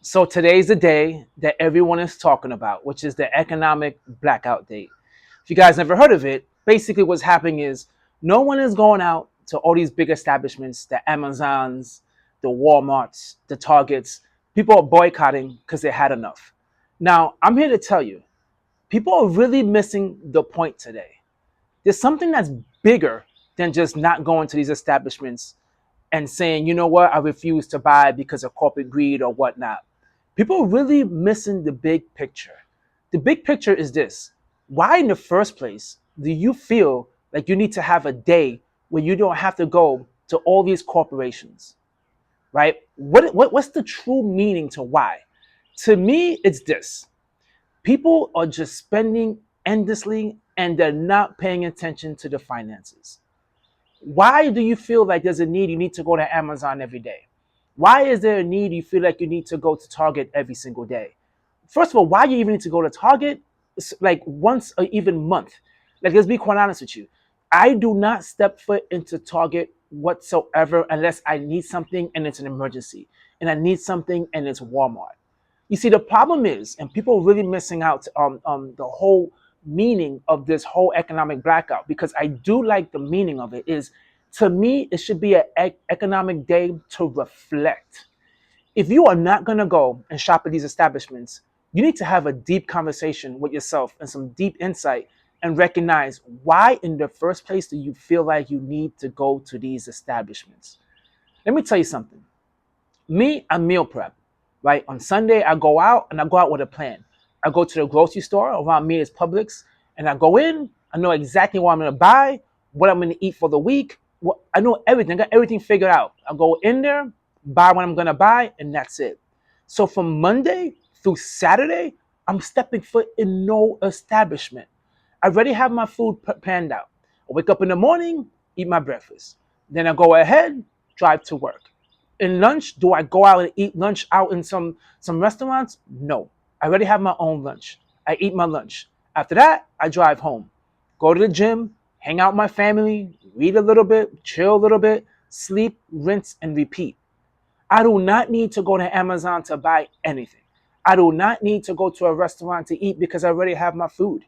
So today's the day that everyone is talking about, which is the economic blackout date. If you guys never heard of it, basically what's happening is no one is going out to all these big establishments, the Amazons, the Walmarts, the Targets. People are boycotting because they had enough. Now, I'm here to tell you, people are really missing the point today. There's something that's bigger than just not going to these establishments and saying, you know what, I refuse to buy because of corporate greed or whatnot. People are really missing the big picture. The big picture is this: why, in the first place, do you feel like you need to have a day where you don't have to go to all these corporations, right? What's the true meaning to why? To me, it's this: people are just spending endlessly and they're not paying attention to the finances. Why do you feel like there's a need you need to go to Amazon every day? Why is there a need you feel like you need to go to Target every single day? First of all, why do you even need to go to Target like once a even month? Like, let's be quite honest with you. I do not step foot into Target whatsoever unless I need something and it's an emergency, and I need something and it's Walmart. You see, the problem is, and people are really missing out on the whole meaning of this whole economic blackout, because I do like the meaning of it, is to me, it should be an economic day to reflect. If you are not going to go and shop at these establishments, you need to have a deep conversation with yourself and some deep insight and recognize why in the first place do you feel like you need to go to these establishments. Let me tell you something. Me, I meal prep, right? On Sunday, I go out and I go out with a plan. I go to the grocery store around me is Publix, and I go in. I know exactly what I'm gonna buy, what I'm gonna eat for the week. I know everything. I got everything figured out. I go in there, buy what I'm gonna buy, and that's it. So from Monday through Saturday, I'm stepping foot in no establishment. I already have my food planned out. I wake up in the morning, eat my breakfast. Then I go ahead, drive to work. In lunch, do I go out and eat lunch out in some restaurants? No. I already have my own lunch. I eat my lunch. After that, I drive home, go to the gym, hang out with my family, read a little bit, chill a little bit, sleep, rinse, and repeat. I do not need to go to Amazon to buy anything. I do not need to go to a restaurant to eat because I already have my food.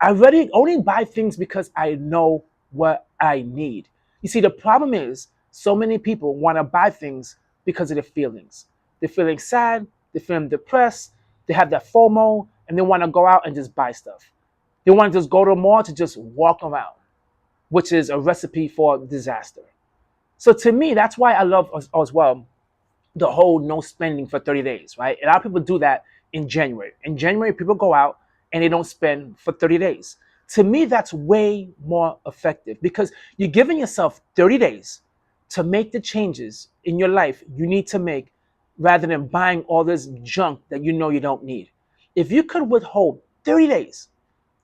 I already only buy things because I know what I need. You see, the problem is so many people want to buy things because of their feelings. They're feeling sad, they're feeling depressed, they have that FOMO, and they want to go out and just buy stuff. They want to just go to the mall to just walk around, which is a recipe for disaster. So to me, that's why I love as well the whole no spending for 30 days, right? A lot of people do that in January. In January, people go out and they don't spend for 30 days. To me, that's way more effective because you're giving yourself 30 days to make the changes in your life you need to make rather than buying all this junk that you know you don't need. If you could withhold 30 days,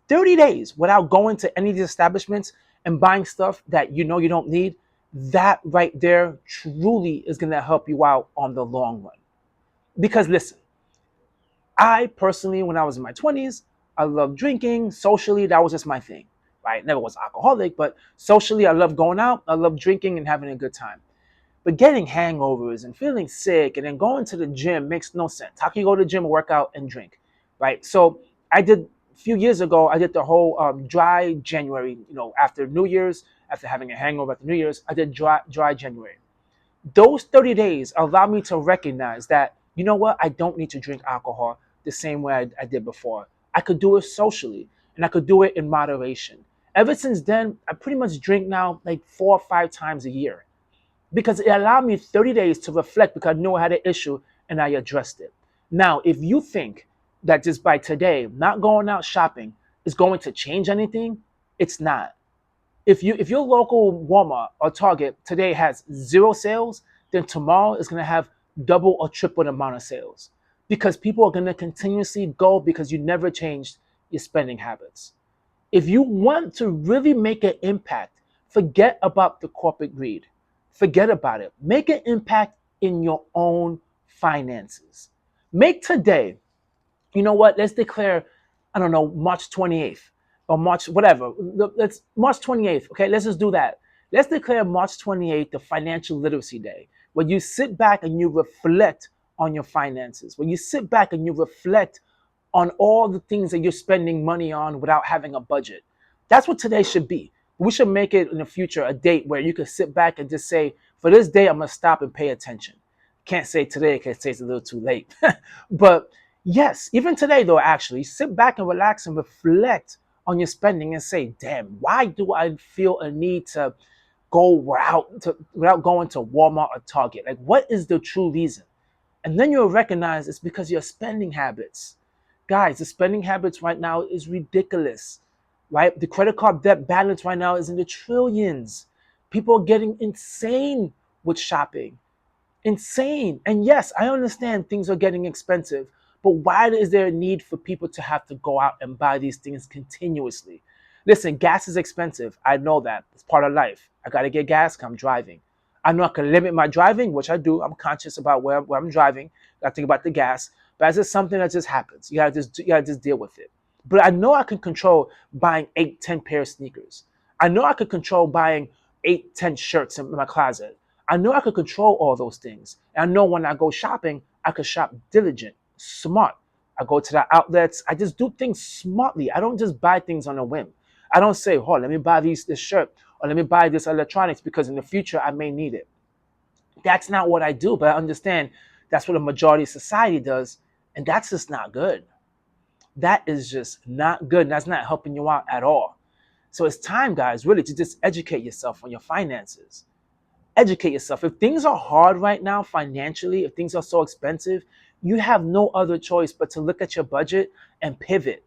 30 days without going to any of these establishments and buying stuff that you know you don't need, that right there truly is going to help you out on the long run. Because listen, I personally, when I was in my 20s, I loved drinking. Socially, that was just my thing, right? Never was alcoholic, but socially, I loved going out. I loved drinking and having a good time. But getting hangovers and feeling sick and then going to the gym makes no sense. How can you go to the gym, work out, and drink, right? So I did a few years ago. I did the whole dry January. You know, after New Year's, after having a hangover after New Year's, I did dry January. Those 30 days allowed me to recognize that, you know what, I don't need to drink alcohol the same way I did before. I could do it socially and I could do it in moderation. Ever since then, I pretty much drink now like 4 or 5 times a year because it allowed me 30 days to reflect because I knew I had an issue and I addressed it. Now, if you think that just by today, not going out shopping is going to change anything, it's not. If your local Walmart or Target today has zero sales, then tomorrow is going to have double or triple the amount of sales because people are going to continuously go because you never changed your spending habits. If you want to really make an impact, forget about the corporate greed. Forget about it. Make an impact in your own finances. Make today, you know what? Let's declare, I don't know, March 28th or March, whatever. Let's March 28th. Okay, let's just do that. Let's declare March 28th the financial literacy day, where you sit back and you reflect on your finances, when you sit back and you reflect on all the things that you're spending money on without having a budget. That's what today should be. We should make it in the future a date where you can sit back and just say, for this day, I'm going to stop and pay attention. Can't say today because it's a little too late. But yes, even today, though, actually, sit back and relax and reflect on your spending and say, damn, why do I feel a need to go without going to Walmart or Target? Like, what is the true reason? And then you'll recognize it's because of your spending habits. Guys, the spending habits right now is ridiculous, right? The credit card debt balance right now is in the trillions. People are getting insane with shopping. Insane. And yes, I understand things are getting expensive, but why is there a need for people to have to go out and buy these things continuously? Listen, gas is expensive. I know that. It's part of life. I got to get gas 'cause I'm driving. I know I can limit my driving, which I do. I'm conscious about where I'm driving. I think about the gas, but it's just something that just happens. You gotta just deal with it. But I know I can control buying 8, 10 pair of sneakers. I know I could control buying 8, 10 shirts in my closet. I know I could control all those things. And I know when I go shopping, I could shop diligent, smart. I go to the outlets. I just do things smartly. I don't just buy things on a whim. I don't say, oh, let me buy this shirt or let me buy this electronics because in the future I may need it. That's not what I do, but I understand that's what a majority of society does. And that's just not good. That is just not good. And that's not helping you out at all. So it's time, guys, really to just educate yourself on your finances. Educate yourself. If things are hard right now financially, if things are so expensive, you have no other choice but to look at your budget and pivot.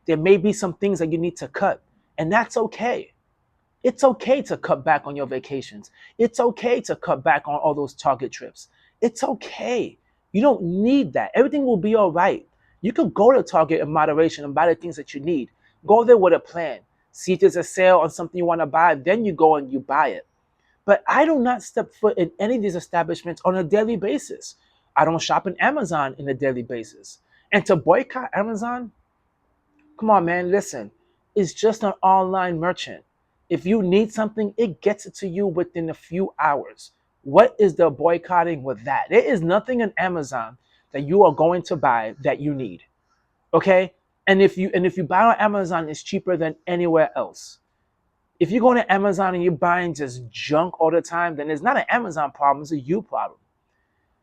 There may be some things that you need to cut, and that's okay. It's okay to cut back on your vacations. It's okay to cut back on all those Target trips. It's okay. You don't need that. Everything will be all right. You could go to Target in moderation and buy the things that you need. Go there with a plan. See if there's a sale on something you want to buy, then you go and you buy it. But I do not step foot in any of these establishments on a daily basis. I don't shop in Amazon on a daily basis. And to boycott Amazon, come on, man, listen. It's just an online merchant. If you need something, it gets it to you within a few hours. What is the boycotting with that? There is nothing in Amazon that you are going to buy that you need. Okay? And if you buy on Amazon, it's cheaper than anywhere else. If you go to Amazon and you're buying just junk all the time, then it's not an Amazon problem, it's a you problem.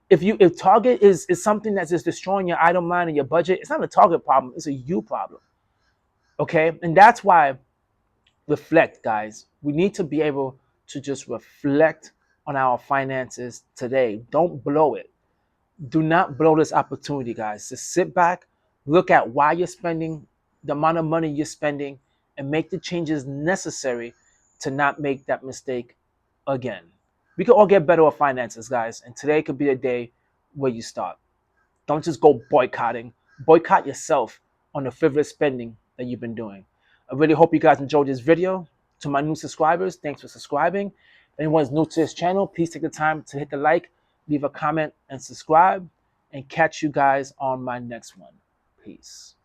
If Target is something that's just destroying your item line and your budget, it's not a Target problem, it's a you problem. Okay? And that's why reflect, guys. We need to be able to just reflect on our finances today. Don't blow it. Do not blow this opportunity, guys. Just sit back, look at why you're spending the amount of money you're spending, and make the changes necessary to not make that mistake again. We can all get better with finances, guys, and today could be the day where you start. Don't just go boycotting. Boycott yourself on the frivolous spending that you've been doing. I really hope you guys enjoyed this video. To my new subscribers, thanks for subscribing. If anyone's new to this channel, please take the time to hit the like, leave a comment, and subscribe. And catch you guys on my next one. Peace.